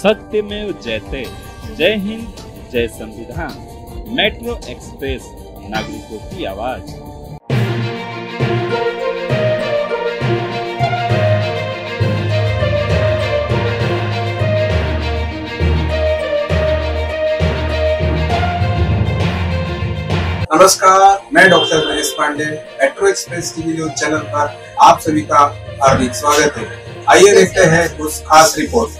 सत्यमेव जयते। जय हिंद, जय संविधान। मेट्रो एक्सप्रेस, नागरिकों की आवाज। नमस्कार, मैं doctor Mahesh Pandey. Metro express TV news channel पर आप सभी का हार्दिक स्वागत है। आइए देखते हैं कुछ खास रिपोर्ट।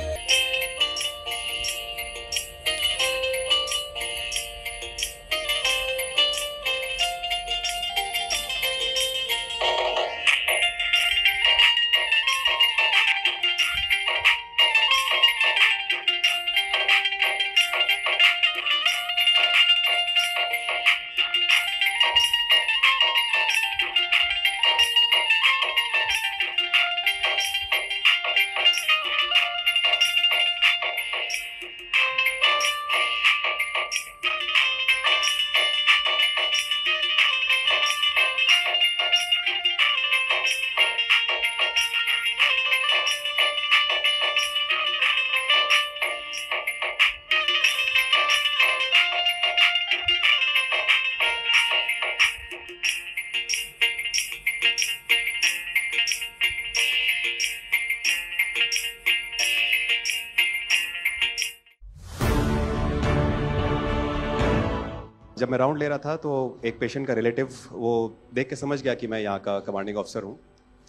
जब मैं राउंड ले रहा था तो एक पेशेंट का रिलेटिव वो देख के समझ गया कि मैं यहाँ का कमांडिंग ऑफिसर हूँ।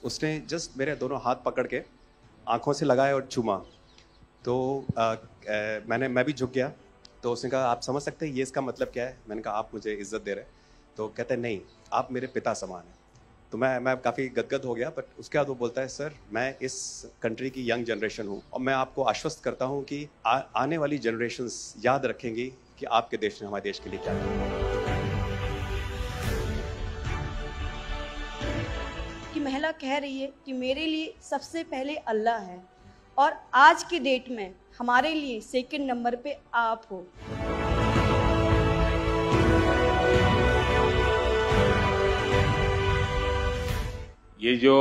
उसने जस्ट मेरे दोनों हाथ पकड़ के आंखों से लगाया और चूमा। तो मैं भी झुक गया। तो उसने कहा, आप समझ सकते हैं ये इसका मतलब क्या है? मैंने कहा, आप मुझे इज्जत दे रहे हैं? तो कहते हैं, नहीं, आप मेरे पिता समान हैं। तो मैं काफ़ी गदगद हो गया। बट उसके बाद वो बोलता है, सर मैं इस कंट्री की यंग जनरेशन हूँ और मैं आपको आश्वस्त करता हूँ कि आने वाली जनरेशन्स याद रखेंगी कि आपके देश ने हमारे देश के लिए क्या किया। कि महिला कह रही है कि मेरे लिए सबसे पहले अल्लाह है और आज की डेट में हमारे लिए सेकंड नंबर पे आप हो। ये जो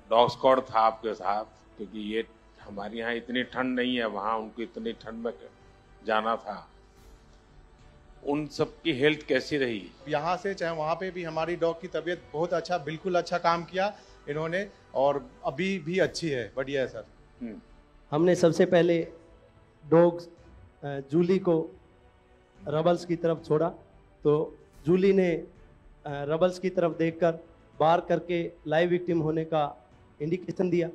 डॉग स्क्वाड था आपके साथ, क्योंकि ये हमारे यहाँ इतनी ठंड नहीं है, वहाँ उनको इतनी ठंड में जाना था, उन सब की हेल्थ कैसी रही? यहाँ से चाहे वहाँ पे भी हमारी डॉग की तबीयत बहुत अच्छा, बिल्कुल अच्छा काम किया इन्होंने और अभी भी अच्छी है, बढ़िया है सर। हमने सबसे पहले डॉग जूली को रबल्स की तरफ छोड़ा तो जूली ने रबल्स की तरफ देखकर बार करके लाइव विक्टिम होने का इंडिकेशन दिया।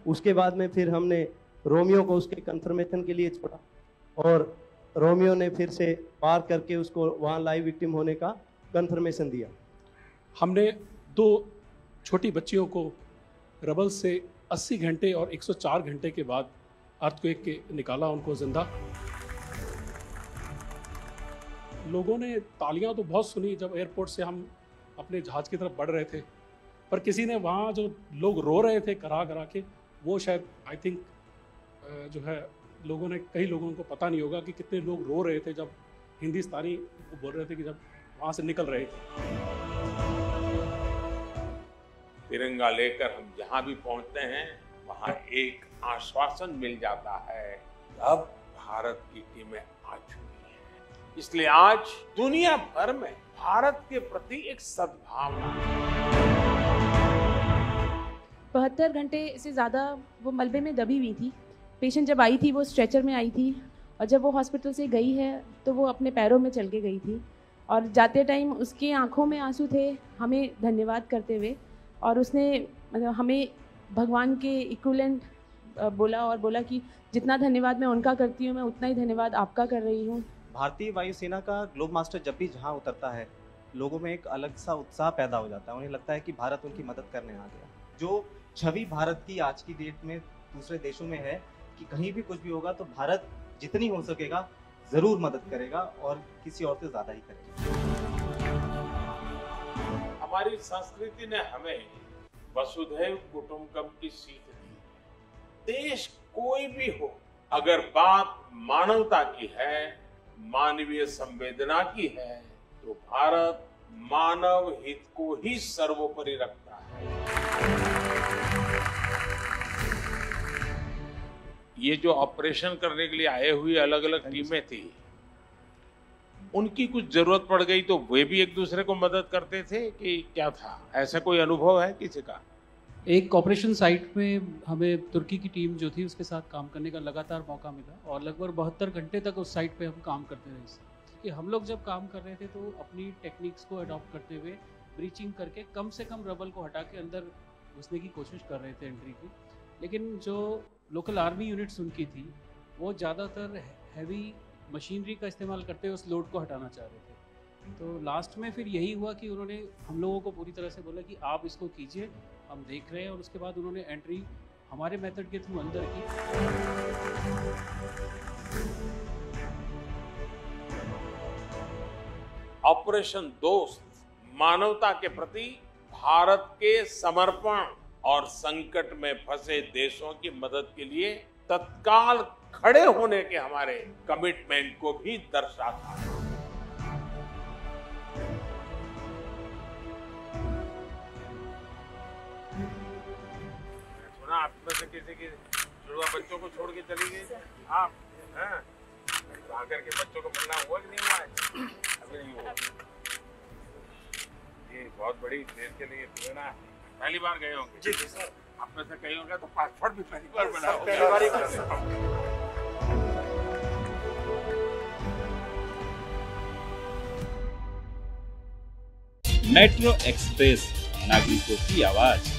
उसके बाद में फिर हमने रोमियो को उसके कंफर्मेशन के लिए छोड़ा और रोमियो ने फिर से पार करके उसको वहाँ लाइव विक्टिम होने का कंफर्मेशन दिया। हमने 2 छोटी बच्चियों को रबल से 80 घंटे और 104 घंटे के बाद अर्थक्वेक के निकाला, उनको जिंदा। लोगों ने तालियां तो बहुत सुनी जब एयरपोर्ट से हम अपने जहाज की तरफ बढ़ रहे थे, पर किसी ने वहाँ जो लोग रो रहे थे करा करा के, वो शायद आई थिंक जो है लोगों ने, कई लोगों को पता नहीं होगा कि कितने लोग रो रहे थे जब हिंदुस्तानी बोल रहे थे कि जब वहाँ से निकल रहे थे। तिरंगा लेकर हम जहाँ भी पहुँचते हैं वहाँ एक आश्वासन मिल जाता है, अब भारत की टीमें आ चुकी हैं। इसलिए आज दुनिया भर में भारत के प्रति एक सद्भावना। 72 घंटे से ज़्यादा वो मलबे में दबी हुई थी। पेशेंट जब आई थी वो स्ट्रेचर में आई थी और जब वो हॉस्पिटल से गई है तो वो अपने पैरों में चल के गई थी और जाते टाइम उसकी आंखों में आंसू थे हमें धन्यवाद करते हुए, और उसने मतलब हमें भगवान के इक्विवेलेंट बोला और बोला कि जितना धन्यवाद मैं उनका करती हूँ मैं उतना ही धन्यवाद आपका कर रही हूँ। भारतीय वायुसेना का ग्लोब मास्टर जब भी जहाँ उतरता है लोगों में एक अलग सा उत्साह पैदा हो जाता है। उन्हें लगता है कि भारत उनकी मदद करने आ गया। जो छवि भारत की आज की डेट में दूसरे देशों में है कि कहीं भी कुछ भी होगा तो भारत जितनी हो सकेगा जरूर मदद करेगा और किसी और से ज्यादा ही करेगा। हमारी संस्कृति ने हमें वसुधैव कुटुंबकम की सीख दी। देश कोई भी हो, अगर बात मानवता की है, मानवीय संवेदना की है, तो भारत मानव हित को ही सर्वोपरि रखता है। ये जो ऑपरेशन करने के लिए आए हुए अलग अलग टीमें थी, उनकी कुछ जरूरत पड़ गई तो वे भी एक दूसरे को मदद करते थे कि क्या था? ऐसा कोई अनुभव है किसी का? एक ऑपरेशन साइट में हमें तुर्की की टीम जो थी उसके साथ काम करने का लगातार मौका मिला और लगभग 72 घंटे तक उस साइट पे हम काम करते रहे। कि हम लोग जब काम कर रहे थे तो अपनी टेक्निक्स को अडॉप्ट करते हुए ब्रीचिंग करके कम से कम रबल को हटा के अंदर घुसने की कोशिश कर रहे थे एंट्री की। लेकिन जो लोकल आर्मी यूनिट्स उनकी थी वो ज़्यादातर हैवी मशीनरी का इस्तेमाल करते हुए उस लोड को हटाना चाह रहे थे। तो लास्ट में फिर यही हुआ कि उन्होंने हम लोगों को पूरी तरह से बोला कि आप इसको कीजिए, हम देख रहे हैं। और उसके बाद उन्होंने एंट्री हमारे मेथड के थ्रू अंदर की। ऑपरेशन दोस्त मानवता के प्रति भारत के समर्पण और संकट में फंसे देशों की मदद के लिए तत्काल खड़े होने के हमारे कमिटमेंट को भी दर्शाता है। सुना आप में से किसी की जुड़वा बच्चों को छोड़ के चली गई आप, हैं? आकर के बच्चों को मिलना हुआ कि नहीं हुआ है? अभी नहीं हुआ। ये बहुत बड़ी देश के लिए प्रेरणा है। पहली बार गए होंगे? जी सर। आप में से कई होंगे तो पासपोर्ट भी पहली बार बना होगा। पहली बार ही कर सकता हूं। मेट्रो एक्सप्रेस, नागरिकों की आवाज।